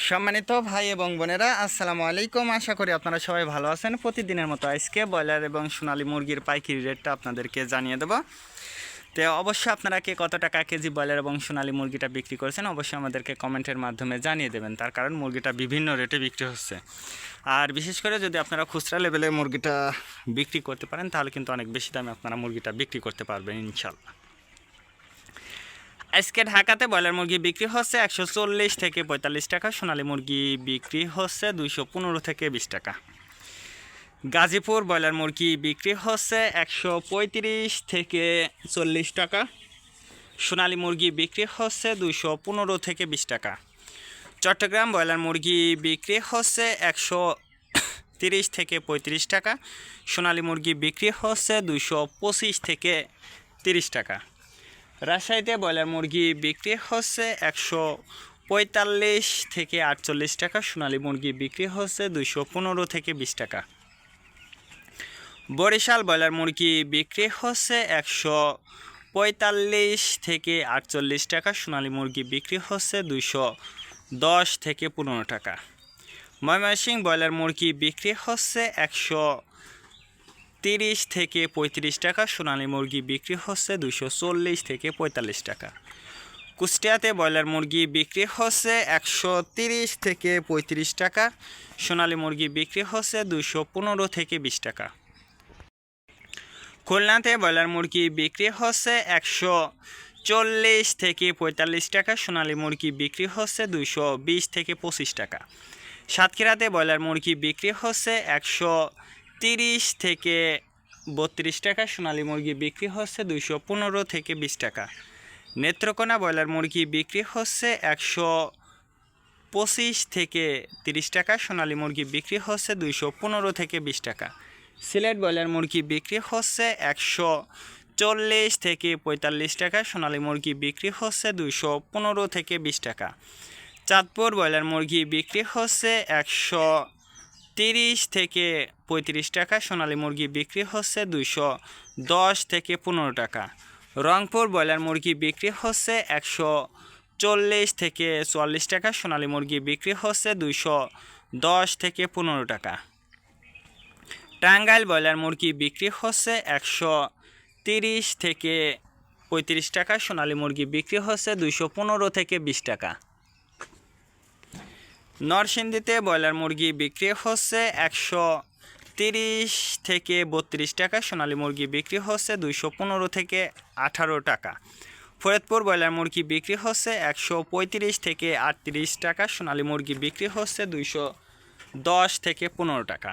সম্মানিত ভাই এবং বোনেরা, আসসালামু আলাইকুম। আশা করি আপনারা সবাই ভালো আছেন। প্রতিদিনের মতো আজকে ব্রয়লার এবং সোনালী মুরগির পাইকারি রেটটা আপনাদেরকে জানিয়ে দেবো। তো অবশ্যই আপনারা কে কত টাকা কেজি ব্রয়লার এবং সোনালী মুরগিটা বিক্রি করেছেন অবশ্যই আমাদেরকে কমেন্টের মাধ্যমে জানিয়ে দেবেন, তার কারণ মুরগিটা বিভিন্ন রেটে বিক্রি হচ্ছে। আর বিশেষ করে যদি আপনারা খুচরা লেভেলে মুরগিটা বিক্রি করতে পারেন তাহলে কিন্তু অনেক বেশি দামে আপনারা মুরগিটা বিক্রি করতে পারবেন ইনশাল্লাহ। আজকে ঢাকাতে ব্রয়লার মুরগি বিক্রি হচ্ছে 140 থেকে 45 টাকা, সোনালী মুরগি বিক্রি হচ্ছে 215 থেকে 20 টাকা। গাজীপুর ব্রয়লার মুরগি বিক্রি হচ্ছে 135 থেকে 40 টাকা, সোনালী মুরগি বিক্রি হচ্ছে 215 থেকে 20 টাকা। চট্টগ্রাম ব্রয়লার মুরগি বিক্রি হচ্ছে 130 থেকে 35 টাকা, সোনালী মুরগি বিক্রি হচ্ছে 225 থেকে 30 টাকা। রাজশাহীতে ব্রয়লার মুরগি বিক্রি হচ্ছে 145 থেকে 48 টাকা, সোনালী মুরগি বিক্রি হচ্ছে 215 থেকে 20 টাকা। বরিশাল ব্রয়লার মুরগি বিক্রি হচ্ছে 145 থেকে 48 টাকা, সোনালী মুরগি বিক্রি হচ্ছে 210 থেকে 15 টাকা। ময়মনসিংহ ব্রয়লার মুরগি বিক্রি হচ্ছে 130 থেকে 35 টাকা, সোনালী মুরগি বিক্রি হচ্ছে 240 থেকে 45 টাকা। কুষ্টিয়াতে ব্রয়লার মুরগি বিক্রি হচ্ছে 130 থেকে 35 টাকা, সোনালী মুরগি বিক্রি হচ্ছে 215 থেকে 20 টাকা। খুলনাতে ব্রয়লার মুরগি বিক্রি হচ্ছে 140 থেকে 45 টাকা, সোনালী মুরগি বিক্রি হচ্ছে 220 থেকে 25 টাকা। সাতক্ষীরাতে ব্রয়লার মুরগি বিক্রি হচ্ছে 130 থেকে 32 টাকা, সোনালী মুরগি বিক্রি হচ্ছে 215 থেকে 20 টাকা। নেত্রকোনা ব্রয়লার মুরগি বিক্রি হচ্ছে 125 থেকে 30 টাকা, সোনালী মুরগি বিক্রি হচ্ছে 215 থেকে 20 টাকা। সিলেট ব্রয়লার মুরগি বিক্রি হচ্ছে 140 থেকে 45 টাকা, সোনালী মুরগি বিক্রি হচ্ছে 215 থেকে 20 টাকা। চাঁদপুর ব্রয়লার মুরগি বিক্রি হচ্ছে 130 থেকে 35 টাকা, সোনালী মুরগি বিক্রি হচ্ছে 210 থেকে 15 টাকা। রংপুর ব্রয়লার মুরগি বিক্রি হচ্ছে 140 থেকে 44 টাকা, সোনালী মুরগি বিক্রি হচ্ছে 210 থেকে 15 টাকা। টাঙ্গাইল ব্রয়লার মুরগি বিক্রি হচ্ছে 130 থেকে 35 টাকা, সোনালী মুরগি বিক্রি হচ্ছে 215 থেকে 20 টাকা। নরসিংদীতে ব্রয়লার মুরগি বিক্রি হচ্ছে 130 থেকে 32 টাকা, সোনালী মুরগি বিক্রি হচ্ছে 215 থেকে 18 টাকা। ফরিদপুর ব্রয়লার মুরগি বিক্রি হচ্ছে 135 থেকে 38 টাকা, সোনালী মুরগি বিক্রি হচ্ছে 210 থেকে 15 টাকা।